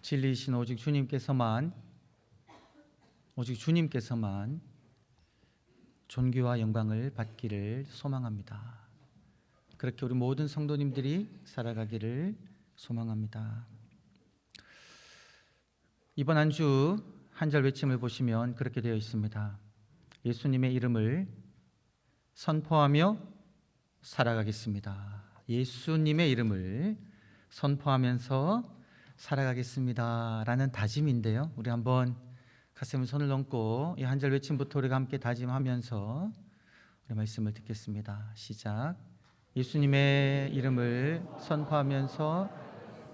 진리이신 오직 주님께서만 존귀와 영광을 받기를 소망합니다. 그렇게 우리 모든 성도님들이 살아가기를 소망합니다. 이번 한 주 한 절 외침을 보시면 그렇게 되어 있습니다. 예수님의 이름을 선포하며 살아가겠습니다. 예수님의 이름을 선포하면서 살아가겠습니다 라는 다짐인데요, 우리 한번 가슴에 손을 얹고 이 한 절 외침부터 우리가 함께 다짐하면서 우리 말씀을 듣겠습니다. 시작. 예수님의 이름을 선포하면서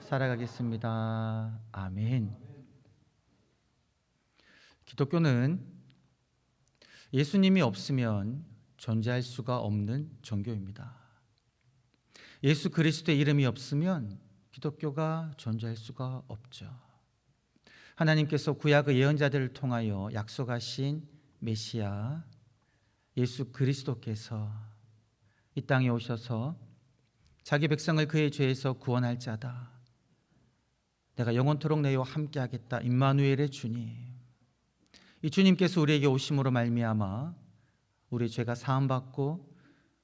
살아가겠습니다. 아멘. 기독교는 예수님이 없으면 존재할 수가 없는 종교입니다. 예수 그리스도의 이름이 없으면 기독교가 존재할 수가 없죠. 하나님께서 구약의 예언자들을 통하여 약속하신 메시아 예수 그리스도께서 이 땅에 오셔서 자기 백성을 그의 죄에서 구원할 자다, 내가 영원토록 너희와 함께하겠다, 임마누엘의 주님, 이 주님께서 우리에게 오심으로 말미암아 우리의 죄가 사함받고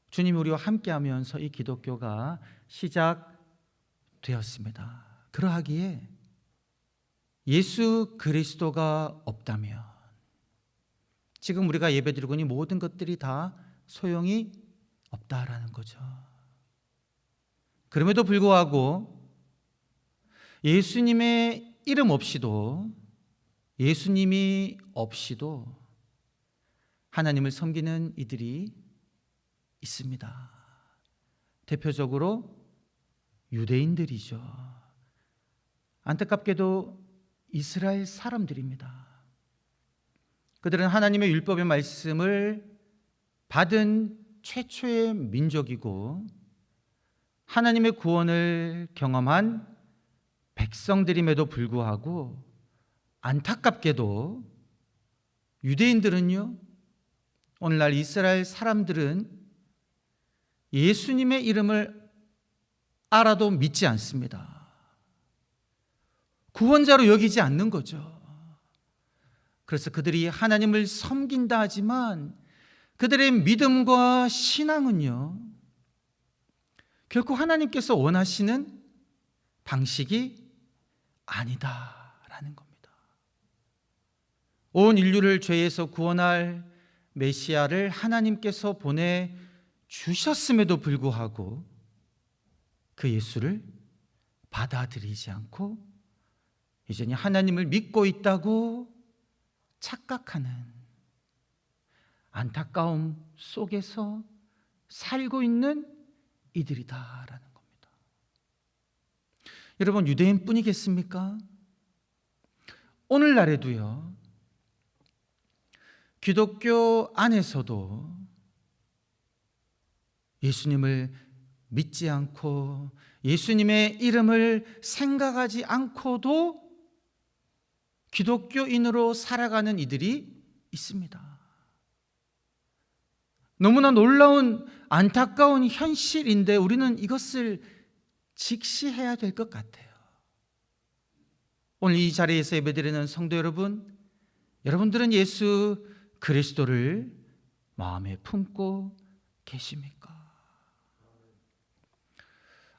주님이 우리와 함께하면서 이 기독교가 시작되었습니다. 그러하기에 예수 그리스도가 없다면 지금 우리가 예배드리고 있는 모든 것들이 다 소용이 없다라는 거죠. 그럼에도 불구하고 예수님의 이름 없이도, 예수님이 없이도 하나님을 섬기는 이들이 있습니다. 대표적으로 유대인들이죠. 안타깝게도 이스라엘 사람들입니다. 그들은 하나님의 율법의 말씀을 받은 최초의 민족이고 하나님의 구원을 경험한 백성들임에도 불구하고 안타깝게도 유대인들은요, 오늘날 이스라엘 사람들은 예수님의 이름을 알아도 믿지 않습니다. 구원자로 여기지 않는 거죠. 그래서 그들이 하나님을 섬긴다 하지만 그들의 믿음과 신앙은요, 결코 하나님께서 원하시는 방식이 아니다라는 겁니다. 온 인류를 죄에서 구원할 메시아를 하나님께서 보내주셨음에도 불구하고 그 예수를 받아들이지 않고 이제는 하나님을 믿고 있다고 착각하는 안타까움 속에서 살고 있는 이들이다라는 겁니다. 여러분, 유대인뿐이겠습니까? 오늘날에도요, 기독교 안에서도 예수님을 믿지 않고 예수님의 이름을 생각하지 않고도 기독교인으로 살아가는 이들이 있습니다. 너무나 놀라운 안타까운 현실인데 우리는 이것을 직시해야 될 것 같아요. 오늘 이 자리에서 예배드리는 성도 여러분, 여러분들은 예수 그리스도를 마음에 품고 계십니까?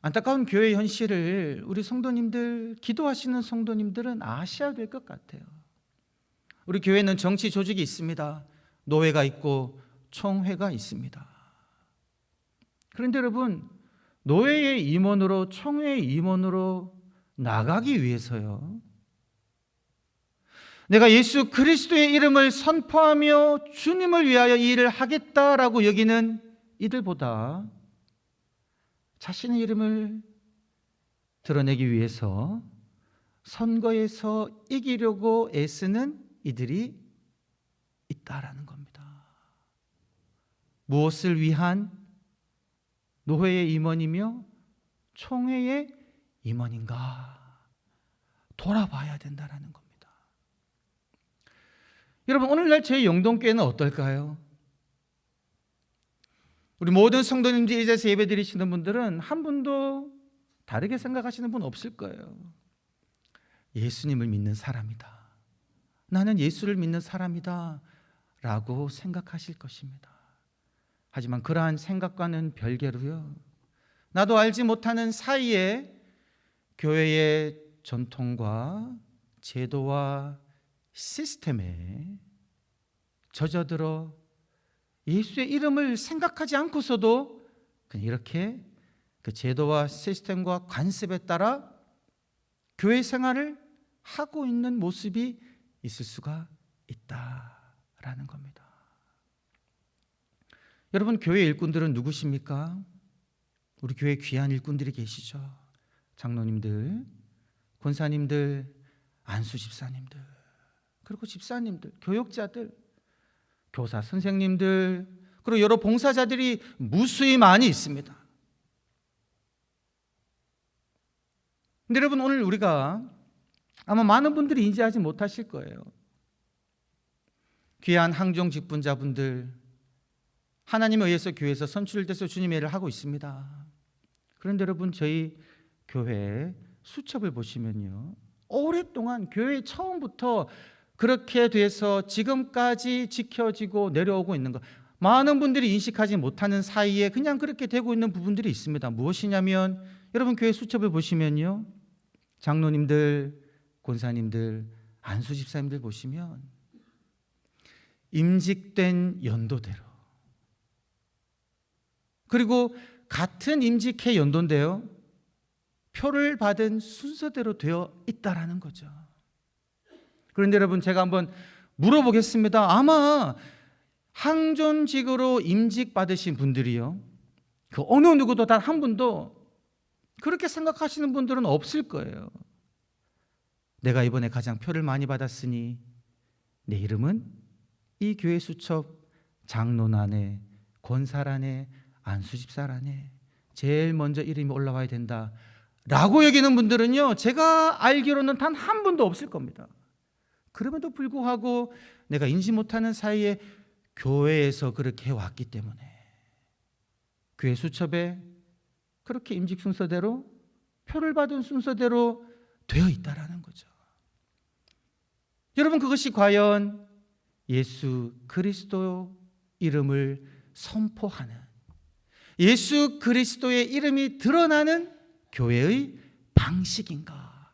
안타까운 교회 현실을 우리 성도님들, 기도하시는 성도님들은 아셔야 될 것 같아요. 우리 교회는 정치 조직이 있습니다. 노회가 있고 총회가 있습니다. 그런데 여러분, 노회의 임원으로, 총회의 임원으로 나가기 위해서요, 내가 예수 그리스도의 이름을 선포하며 주님을 위하여 이 일을 하겠다라고 여기는 이들보다 자신의 이름을 드러내기 위해서 선거에서 이기려고 애쓰는 이들이 있다라는 겁니다. 무엇을 위한 노회의 임원이며 총회의 임원인가 돌아봐야 된다라는 겁니다. 여러분, 오늘날 저희 영동교회는 어떨까요? 우리 모든 성도님들이 이 자리에서 예배드리시는 분들은 한 분도 다르게 생각하시는 분 없을 거예요. 예수님을 믿는 사람이다. 나는 예수를 믿는 사람이다 라고 생각하실 것입니다. 하지만 그러한 생각과는 별개로요, 나도 알지 못하는 사이에 교회의 전통과 제도와 시스템에 젖어들어 예수의 이름을 생각하지 않고서도 그냥 이렇게 그 제도와 시스템과 관습에 따라 교회 생활을 하고 있는 모습이 있을 수가 있다라는 겁니다. 여러분, 교회 일꾼들은 누구십니까? 우리 교회 귀한 일꾼들이 계시죠. 장로님들, 권사님들, 안수 집사님들, 그리고 집사님들, 교역자들, 교사 선생님들, 그리고 여러 봉사자들이 무수히 많이 있습니다. 근데 여러분, 오늘 우리가 아마 많은 분들이 인지하지 못하실 거예요. 귀한 항종 직분자분들, 하나님에 의해서 교회에서 선출돼서 주님의 일을 하고 있습니다. 그런데 여러분, 저희 교회 수첩을 보시면요, 오랫동안 교회 처음부터 그렇게 돼서 지금까지 지켜지고 내려오고 있는 것, 많은 분들이 인식하지 못하는 사이에 그냥 그렇게 되고 있는 부분들이 있습니다. 무엇이냐면, 여러분 교회 수첩을 보시면요, 장로님들, 권사님들, 안수 집사님들 보시면 임직된 연도대로, 그리고 같은 임직회 연도인데요, 표를 받은 순서대로 되어 있다라는 거죠. 그런데 여러분, 제가 한번 물어보겠습니다. 아마 항존직으로 임직 받으신 분들이요, 그 어느 누구도 단 한 분도 그렇게 생각하시는 분들은 없을 거예요. 내가 이번에 가장 표를 많이 받았으니 내 이름은 이 교회 수첩 장로란에, 권사란에, 안수집사란에 제일 먼저 이름이 올라와야 된다 라고 여기는 분들은요, 제가 알기로는 단 한 분도 없을 겁니다. 그럼에도 불구하고 내가 인지 못하는 사이에 교회에서 그렇게 해왔기 때문에 교회 수첩에 그렇게 임직 순서대로, 표를 받은 순서대로 되어 있다라는 거죠. 여러분, 그것이 과연 예수 그리스도 이름을 선포하는, 예수 그리스도의 이름이 드러나는 교회의 방식인가?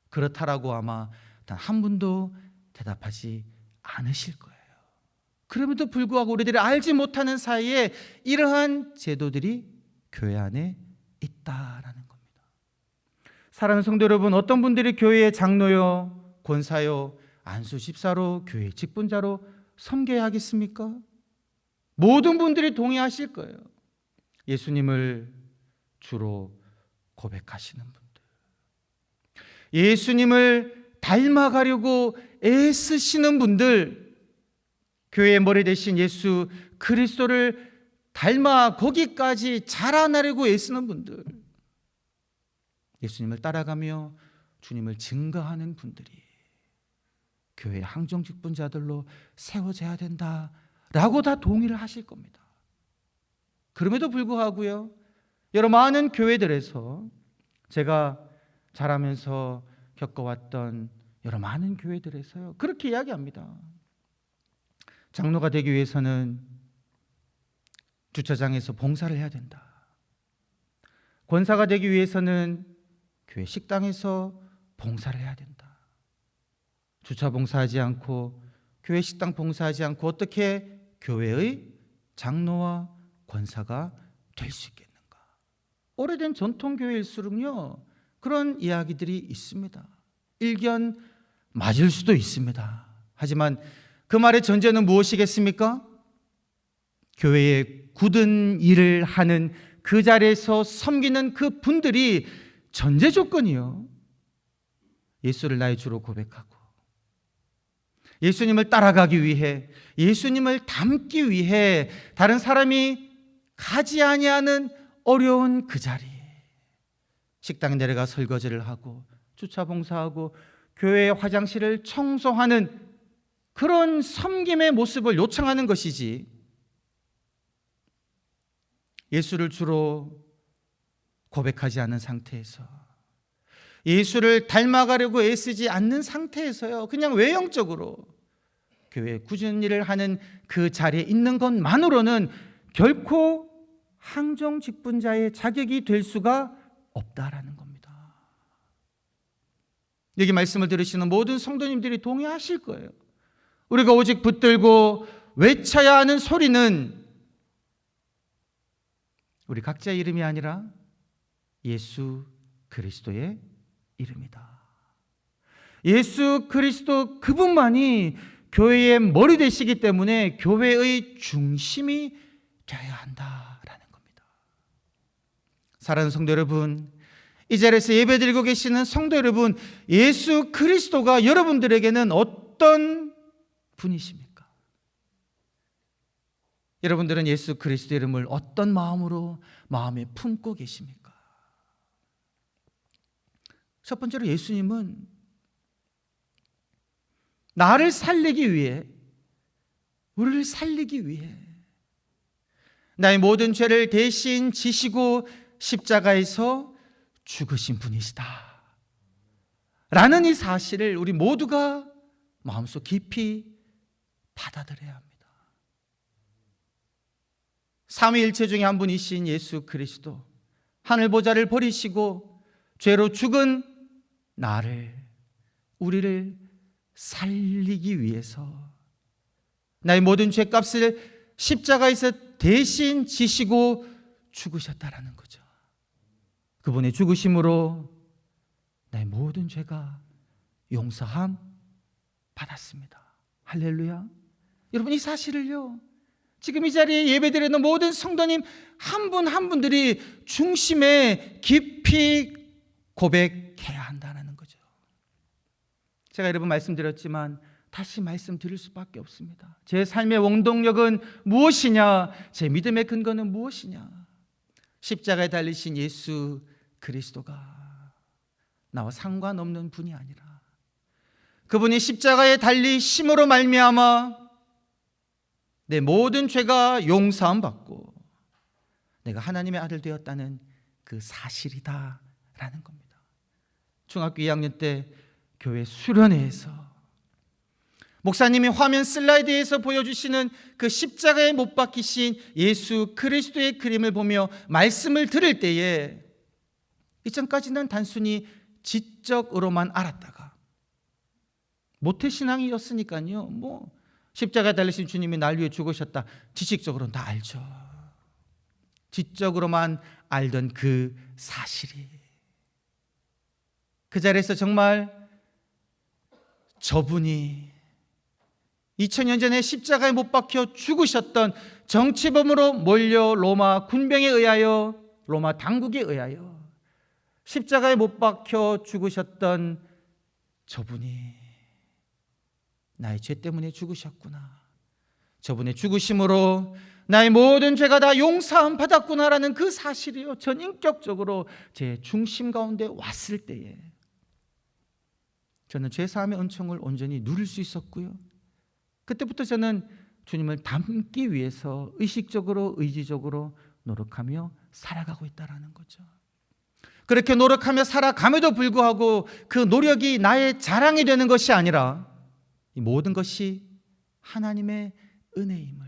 그렇다라고 아마 단 한 분도 대답하지 않으실 거예요. 그럼에도 불구하고 우리들이 알지 못하는 사이에 이러한 제도들이 교회 안에 있다라는 겁니다. 사랑하는 성도 여러분, 어떤 분들이 교회의 장로요, 권사요, 안수 집사로, 교회 직분자로 섬겨야 하겠습니까? 모든 분들이 동의하실 거예요. 예수님을 주로 고백하시는 분들, 예수님을 닮아가려고 애쓰시는 분들, 교회의 머리 대신 예수 그리스도를 닮아 거기까지 자라나려고 애쓰는 분들, 예수님을 따라가며 주님을 증거하는 분들이 교회의 항정직분자들로 세워져야 된다라고 다 동의를 하실 겁니다. 그럼에도 불구하고요, 여러 많은 교회들에서 제가 자라면서 겪어왔던 여러 많은 교회들에서요, 그렇게 이야기합니다. 장로가 되기 위해서는 주차장에서 봉사를 해야 된다. 권사가 되기 위해서는 교회 식당에서 봉사를 해야 된다. 주차 봉사하지 않고 교회 식당 봉사하지 않고 어떻게 교회의 장로와 권사가 될 수 있겠는가? 오래된 전통교회일수록요, 그런 이야기들이 있습니다. 일견 맞을 수도 있습니다. 하지만 그 말의 전제는 무엇이겠습니까? 교회에 굳은 일을 하는 그 자리에서 섬기는 그 분들이 전제 조건이요, 예수를 나의 주로 고백하고 예수님을 따라가기 위해, 예수님을 닮기 위해 다른 사람이 가지 아니하는 어려운 그 자리, 식당에 내려가 설거지를 하고 주차 봉사하고 교회의 화장실을 청소하는 그런 섬김의 모습을 요청하는 것이지, 예수를 주로 고백하지 않은 상태에서 예수를 닮아가려고 애쓰지 않는 상태에서요, 그냥 외형적으로 교회 꾸준히 일을 하는 그 자리에 있는 것만으로는 결코 항정 직분자의 자격이 될 수가 없다라는 겁니다. 여기 말씀을 들으시는 모든 성도님들이 동의하실 거예요. 우리가 오직 붙들고 외쳐야 하는 소리는 우리 각자의 이름이 아니라 예수 그리스도의 이름이다. 예수 그리스도 그분만이 교회의 머리 되시기 때문에 교회의 중심이 되어야 한다라는 겁니다. 사랑하는 성도 여러분, 이 자리에서 예배드리고 계시는 성도 여러분, 예수 그리스도가 여러분들에게는 어떤 분이십니까? 여러분들은 예수 그리스도 이름을 어떤 마음으로 마음에 품고 계십니까? 첫 번째로 예수님은 나를 살리기 위해, 우리를 살리기 위해 나의 모든 죄를 대신 지시고 십자가에서 죽으신 분이시다 라는 이 사실을 우리 모두가 마음속 깊이 받아들여야 합니다. 삼위일체 중에 한 분이신 예수 그리스도, 하늘 보좌를 버리시고 죄로 죽은 나를, 우리를 살리기 위해서 나의 모든 죄값을 십자가에서 대신 지시고 죽으셨다라는 거죠. 그분의 죽으심으로 나의 모든 죄가 용서함 받았습니다. 할렐루야. 여러분, 이 사실을요, 지금 이 자리에 예배드리는 모든 성도님 한 분 한 분들이 중심에 깊이 고백해야 한다는 거죠. 제가 여러분 말씀드렸지만 다시 말씀드릴 수밖에 없습니다. 제 삶의 원동력은 무엇이냐? 제 믿음의 근거는 무엇이냐? 십자가에 달리신 예수 그리스도가 나와 상관없는 분이 아니라 그분이 십자가에 달리심으로 말미암아 내 모든 죄가 용서함 받고 내가 하나님의 아들 되었다는 그 사실이다라는 겁니다. 중학교 2학년 때 교회 수련회에서 목사님이 화면 슬라이드에서 보여주시는 그 십자가에 못 박히신 예수 그리스도의 그림을 보며 말씀을 들을 때에 이전까지는 단순히 지적으로만 알았다가 모태신앙이었으니까요, 십자가에 달리신 주님이 날 위해 죽으셨다, 지식적으로는 다 알죠. 지적으로만 알던 그 사실이 그 자리에서 정말 저분이 2000년 전에 십자가에 못 박혀 죽으셨던 정치범으로 몰려 로마 군병에 의하여, 로마 당국에 의하여 십자가에 못 박혀 죽으셨던 저분이 나의 죄 때문에 죽으셨구나, 저분의 죽으심으로 나의 모든 죄가 다 용서함 받았구나라는 그 사실이요, 전인격적으로 제 중심 가운데 왔을 때에 저는 죄사함의 은총을 온전히 누릴 수 있었고요, 그때부터 저는 주님을 닮기 위해서 의식적으로 의지적으로 노력하며 살아가고 있다는 거죠. 그렇게 노력하며 살아감에도 불구하고 그 노력이 나의 자랑이 되는 것이 아니라 이 모든 것이 하나님의 은혜임을,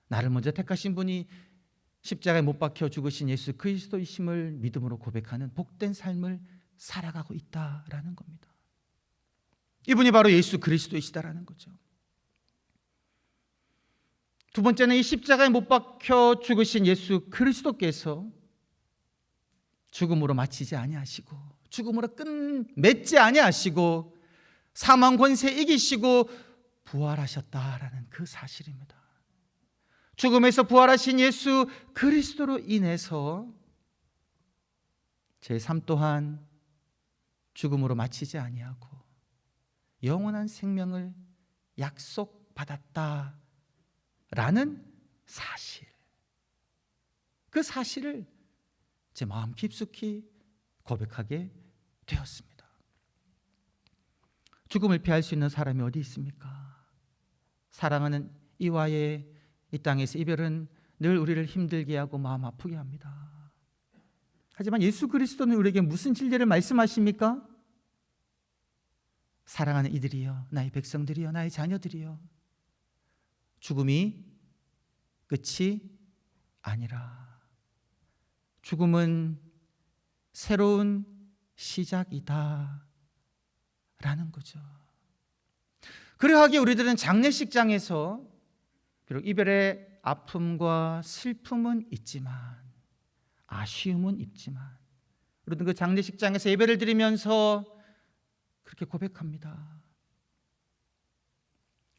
나를 먼저 택하신 분이 십자가에 못 박혀 죽으신 예수 그리스도이심을 믿음으로 고백하는 복된 삶을 살아가고 있다라는 겁니다. 이분이 바로 예수 그리스도이시다라는 거죠. 두 번째는 이 십자가에 못 박혀 죽으신 예수 그리스도께서 죽음으로 마치지 아니하시고 죽음으로 끝맺지 아니하시고 사망 권세 이기시고 부활하셨다라는 그 사실입니다. 죽음에서 부활하신 예수 그리스도로 인해서 제 삶 또한 죽음으로 마치지 아니하고 영원한 생명을 약속받았다라는 사실, 그 사실을 제 마음 깊숙이 고백하게 되었습니다. 죽음을 피할 수 있는 사람이 어디 있습니까? 사랑하는 이와의 이 땅에서 이별은 늘 우리를 힘들게 하고 마음 아프게 합니다. 하지만 예수 그리스도는 우리에게 무슨 진리를 말씀하십니까? 사랑하는 이들이여, 나의 백성들이여, 나의 자녀들이여, 죽음이 끝이 아니라 죽음은 새로운 시작이다 라는 거죠. 그러하기에 우리들은 장례식장에서 비록 이별의 아픔과 슬픔은 있지만, 아쉬움은 있지만, 우리는 그 장례식장에서 예배를 드리면서 그렇게 고백합니다.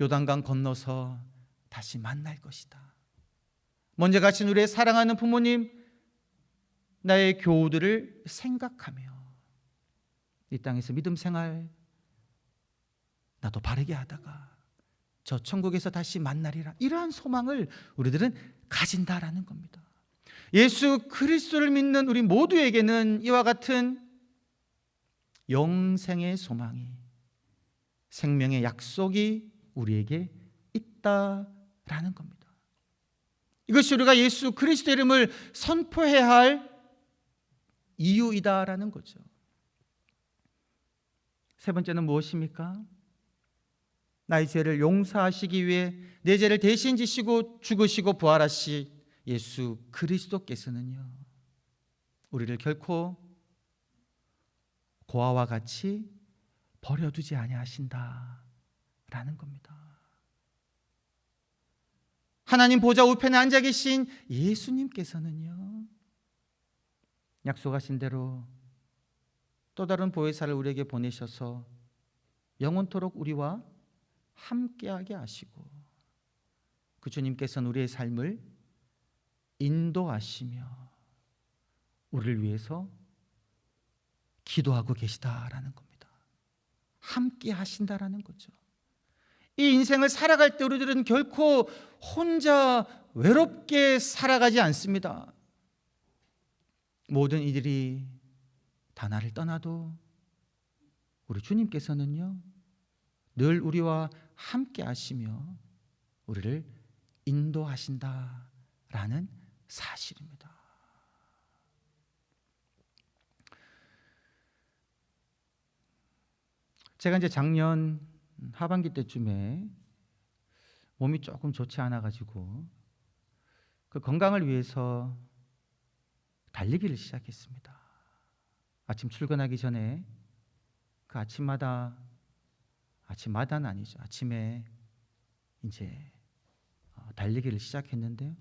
요단강 건너서 다시 만날 것이다. 먼저 가신 우리의 사랑하는 부모님, 나의 교우들을 생각하며 이 땅에서 믿음 생활 나도 바르게 하다가 저 천국에서 다시 만나리라, 이러한 소망을 우리들은 가진다라는 겁니다. 예수 그리스도를 믿는 우리 모두에게는 이와 같은 영생의 소망이, 생명의 약속이 우리에게 있다라는 겁니다. 이것이 우리가 예수 그리스도 이름을 선포해야 할 이유이다라는 거죠. 세 번째는 무엇입니까? 나의 죄를 용서하시기 위해 내 죄를 대신 지시고 죽으시고 부활하신 예수 그리스도께서는요, 우리를 결코 고아와 같이 버려두지 아니하신다라는 겁니다. 하나님 보좌 우편에 앉아 계신 예수님께서는요, 약속하신 대로 또 다른 보혜사를 우리에게 보내셔서 영원토록 우리와 함께하게 하시고, 그 주님께서는 우리의 삶을 인도하시며 우리를 위해서 기도하고 계시다라는 겁니다. 함께 하신다라는 거죠. 이 인생을 살아갈 때 우리들은 결코 혼자 외롭게 살아가지 않습니다. 모든 이들이 다 나를 떠나도 우리 주님께서는요, 늘 우리와 함께 하시며 우리를 인도하신다라는 사실입니다. 제가 이제 작년 하반기 때쯤에 몸이 조금 좋지 않아 가지고 그 건강을 위해서 달리기를 시작했습니다. 아침 출근하기 전에 그 아침마다는 아니죠. 아침에 이제 달리기를 시작했는데요.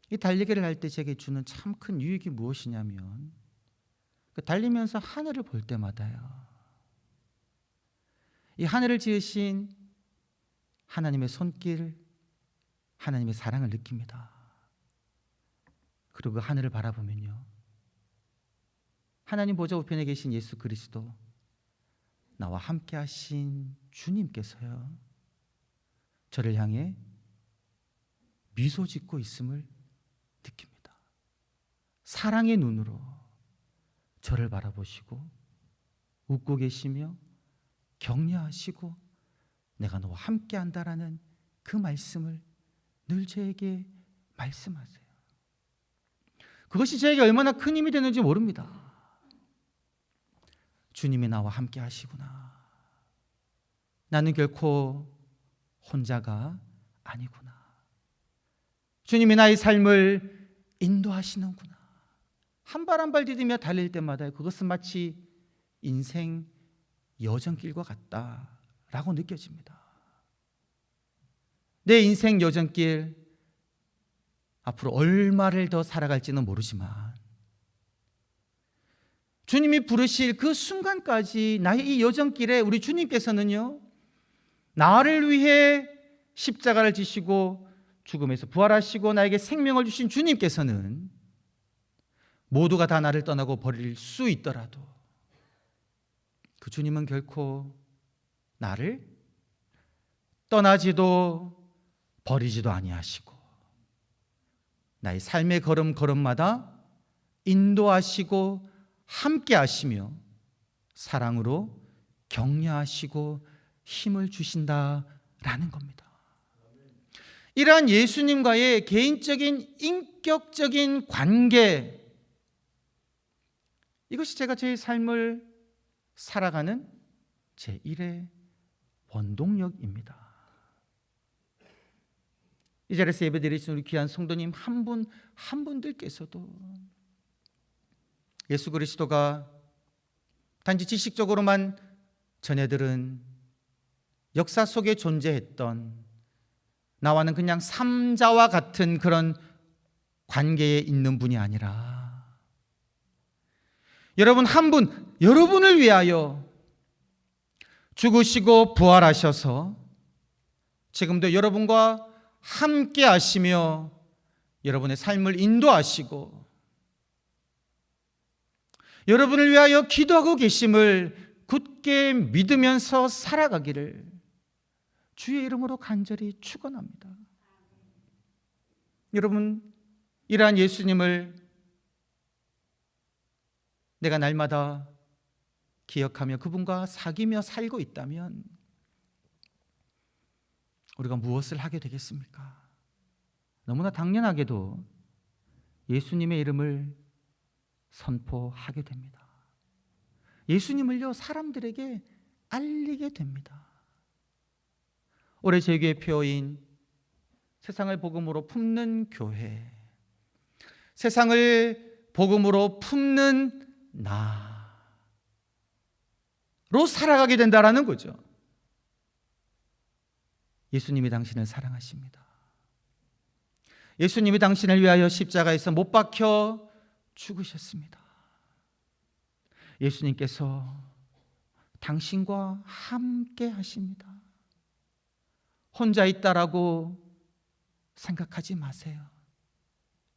이 달리기를 할 때 제게 주는 참 큰 유익이 무엇이냐면, 그 달리면서 하늘을 볼 때마다요, 이 하늘을 지으신 하나님의 손길, 하나님의 사랑을 느낍니다. 그리고 그 하늘을 바라보면요, 하나님 보좌 우편에 계신 예수 그리스도, 나와 함께 하신 주님께서요, 저를 향해 미소 짓고 있음을 느낍니다. 사랑의 눈으로 저를 바라보시고 웃고 계시며 격려하시고 내가 너와 함께 한다라는 그 말씀을 늘 저에게 말씀하세요. 그것이 저에게 얼마나 큰 힘이 되는지 모릅니다. 주님이 나와 함께 하시구나. 나는 결코 혼자가 아니구나. 주님이 나의 삶을 인도하시는구나. 한 발 한 발 디디며 달릴 때마다 그것은 마치 인생 여정길과 같다라고 느껴집니다. 내 인생 여정길, 앞으로 얼마를 더 살아갈지는 모르지만 주님이 부르실 그 순간까지 나의 이 여정길에 우리 주님께서는요, 나를 위해 십자가를 지시고 죽음에서 부활하시고 나에게 생명을 주신 주님께서는 모두가 다 나를 떠나고 버릴 수 있더라도 그 주님은 결코 나를 떠나지도 버리지도 아니하시고 나의 삶의 걸음걸음마다 인도하시고 함께 하시며 사랑으로 격려하시고 힘을 주신다라는 겁니다. 이러한 예수님과의 개인적인 인격적인 관계, 이것이 제가 제 삶을 살아가는 제1의 원동력입니다. 이 자리에서 예배드리신 우리 귀한 성도님 한 분 한 분들께서도 예수 그리스도가 단지 지식적으로만 전해들은 역사 속에 존재했던 나와는 그냥 삼자와 같은 그런 관계에 있는 분이 아니라 여러분 한 분, 여러분을 위하여 죽으시고 부활하셔서 지금도 여러분과 함께 하시며 여러분의 삶을 인도하시고 여러분을 위하여 기도하고 계심을 굳게 믿으면서 살아가기를 주의 이름으로 간절히 축원합니다. 여러분, 이러한 예수님을 내가 날마다 기억하며 그분과 사귀며 살고 있다면 우리가 무엇을 하게 되겠습니까? 너무나 당연하게도 예수님의 이름을 선포하게 됩니다. 예수님을요, 사람들에게 알리게 됩니다. 올해 제교의 표어인 세상을 복음으로 품는 교회, 세상을 복음으로 품는 나로 살아가게 된다라는 거죠. 예수님이 당신을 사랑하십니다. 예수님이 당신을 위하여 십자가에서 못 박혀 죽으셨습니다. 예수님께서 당신과 함께 하십니다. 혼자 있다라고 생각하지 마세요.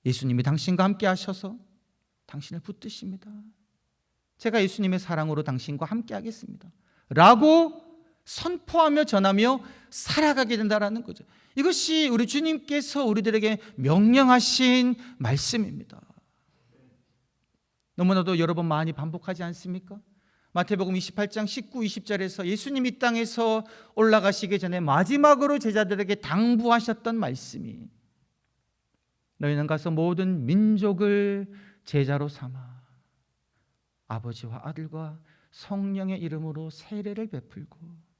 예수님이 당신과 함께 하셔서 당신을 붙드십니다. 제가 예수님의 사랑으로 당신과 함께 하겠습니다 라고 선포하며 전하며 살아가게 된다는 거죠. 이것이 우리 주님께서 우리들에게 명령하신 말씀입니다. 너무나도 여러 번 많이 반복하지 않습니까? 마태복음 28장 19, 20절에서 예수님이 이 땅에서 올라가시기 전에 마지막으로 제자들에게 당부하셨던 말씀이 너희는 가서 모든 민족을 제자로 삼아 아버지와 아들과 성령의 이름으로 세례를 베풀고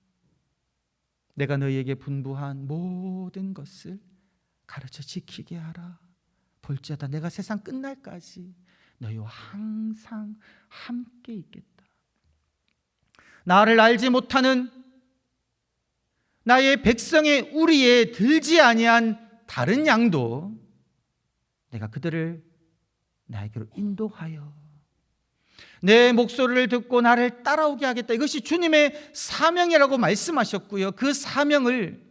내가 너희에게 분부한 모든 것을 가르쳐 지키게 하라. 볼지어다 내가 세상 끝날까지 너희와 항상 함께 있겠다. 나를 알지 못하는 나의 백성의 우리에 들지 아니한 다른 양도 내가 그들을 나에게로 인도하여 내 목소리를 듣고 나를 따라오게 하겠다. 이것이 주님의 사명이라고 말씀하셨고요. 그 사명을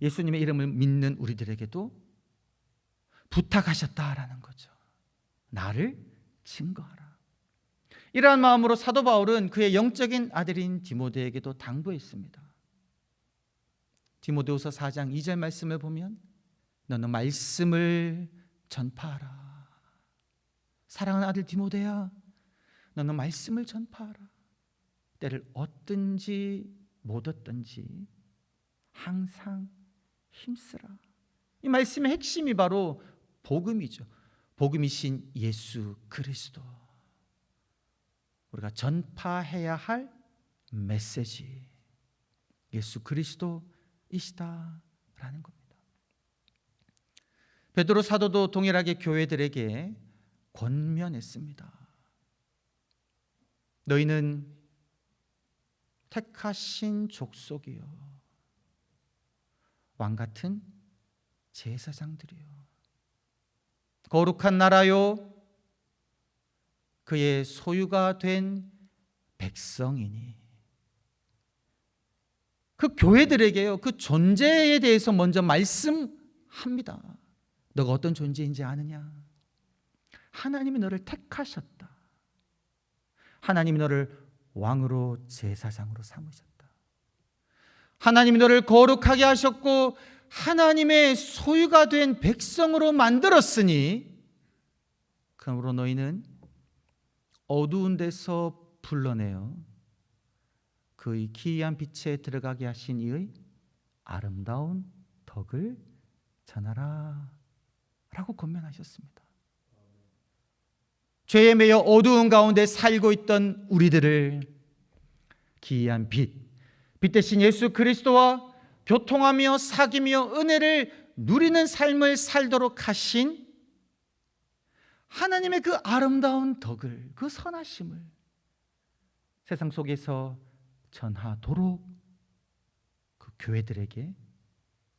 예수님의 이름을 믿는 우리들에게도 부탁하셨다라는 거죠. 나를 증거하라. 이러한 마음으로 사도 바울은 그의 영적인 아들인 디모데에게도 당부했습니다. 디모데후서 4장 2절 말씀을 보면 너는 말씀을 전파하라. 사랑하는 아들 디모데야, 너는 말씀을 전파하라. 때를 얻든지 못 얻든지 항상 힘쓰라. 이 말씀의 핵심이 바로 복음이죠. 복음이신 예수 그리스도. 우리가 전파해야 할 메시지 예수 그리스도이시다라는 겁니다. 베드로 사도도 동일하게 교회들에게 권면했습니다. 너희는 택하신 족속이요 왕같은 제사장들이요 거룩한 나라요 그의 소유가 된 백성이니. 그 교회들에게요 그 존재에 대해서 먼저 말씀합니다. 너가 어떤 존재인지 아느냐? 하나님이 너를 택하셨다. 하나님이 너를 왕으로 제사장으로 삼으셨다. 하나님이 너를 거룩하게 하셨고 하나님의 소유가 된 백성으로 만들었으니 그러므로 너희는 어두운 데서 불러내어 그의 기이한 빛에 들어가게 하신 이의 아름다운 덕을 전하라 라고 권면하셨습니다. 죄에 매여 어두운 가운데 살고 있던 우리들을 기이한 빛 대신 예수 그리스도와 교통하며 사귀며 은혜를 누리는 삶을 살도록 하신 하나님의 그 아름다운 덕을, 그 선하심을 세상 속에서 전하도록 그 교회들에게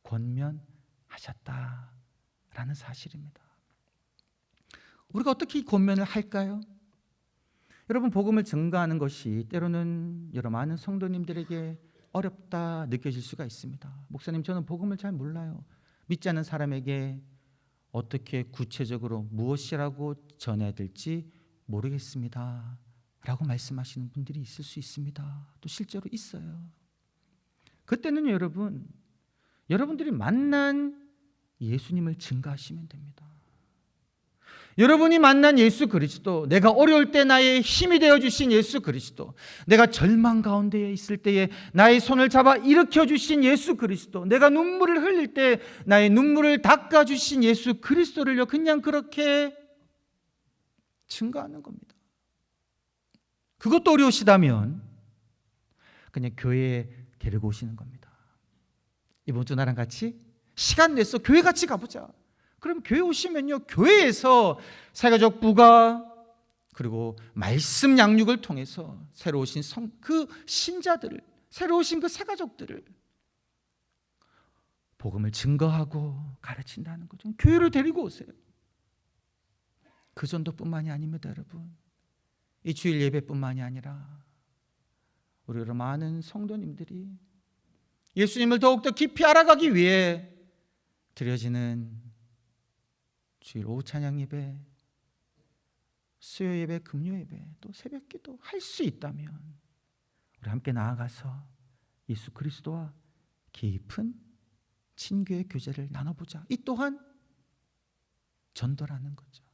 권면하셨다라는 사실입니다. 우리가 어떻게 이 권면을 할까요? 여러분, 복음을 증거하는 것이 때로는 여러 많은 성도님들에게 어렵다 느껴질 수가 있습니다. 목사님, 저는 복음을 잘 몰라요. 믿지 않는 사람에게 어떻게 구체적으로 무엇이라고 전해야 될지 모르겠습니다 라고 말씀하시는 분들이 있을 수 있습니다. 또 실제로 있어요. 그때는 여러분들이 만난 예수님을 증거하시면 됩니다. 여러분이 만난 예수 그리스도, 내가 어려울 때 나의 힘이 되어주신 예수 그리스도, 내가 절망 가운데 있을 때에 나의 손을 잡아 일으켜주신 예수 그리스도, 내가 눈물을 흘릴 때 나의 눈물을 닦아주신 예수 그리스도를요, 그냥 그렇게 증거하는 겁니다. 그것도 어려우시다면 그냥 교회에 데리고 오시는 겁니다. 이번 주 나랑 같이 시간 내서 교회 같이 가보자. 그럼 교회 오시면요, 교회에서 사회적 부가 그리고 말씀 양육을 통해서 새로 오신 그 신자들을, 새로 오신 그 새가족들을 복음을 증거하고 가르친다는 거죠. 교회로 데리고 오세요. 그 정도뿐만이 아닙니다, 여러분. 이 주일 예배뿐만이 아니라 우리 여러 많은 성도님들이 예수님을 더욱더 깊이 알아가기 위해 드려지는 주일 오후 찬양 예배, 수요 예배, 금요 예배, 또 새벽 기도 할 수 있다면 우리 함께 나아가서 예수 그리스도와 깊은 친교의 교제를 나눠보자. 이 또한 전도라는 거죠.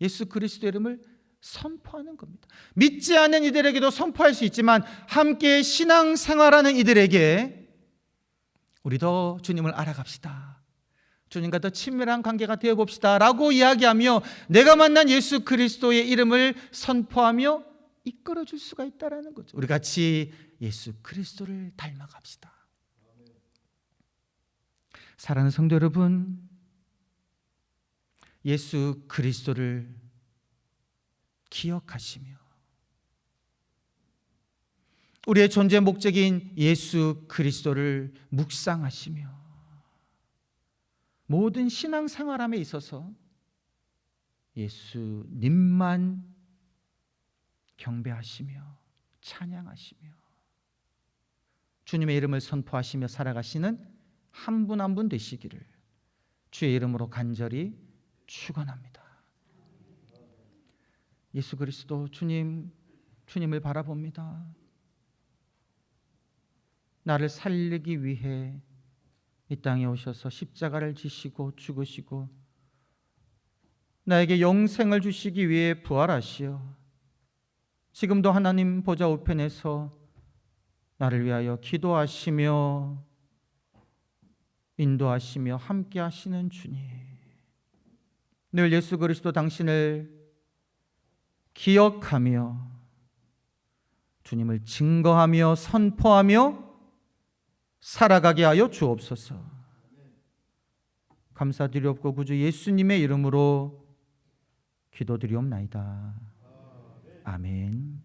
예수 그리스도의 이름을 선포하는 겁니다. 믿지 않는 이들에게도 선포할 수 있지만 함께 신앙생활하는 이들에게 우리도 주님을 알아갑시다, 주님과 더 친밀한 관계가 되어봅시다 라고 이야기하며 내가 만난 예수 그리스도의 이름을 선포하며 이끌어줄 수가 있다는 거죠. 우리 같이 예수 그리스도를 닮아갑시다. 사랑하는 성도 여러분, 예수 그리스도를 기억하시며 우리의 존재 목적인 예수 그리스도를 묵상하시며 모든 신앙생활함에 있어서 예수님만 경배하시며 찬양하시며 주님의 이름을 선포하시며 살아가시는 한 분 한 분 되시기를 주의 이름으로 간절히 축원합니다. 예수 그리스도 주님을 바라봅니다. 나를 살리기 위해 이 땅에 오셔서 십자가를 지시고 죽으시고 나에게 영생을 주시기 위해 부활하시어 지금도 하나님 보좌 우편에서 나를 위하여 기도하시며 인도하시며 함께 하시는 주님, 늘 예수 그리스도 당신을 기억하며 주님을 증거하며 선포하며 살아가게 하여 주옵소서. 감사드리옵고 구주 예수님의 이름으로 기도드리옵나이다. 아멘.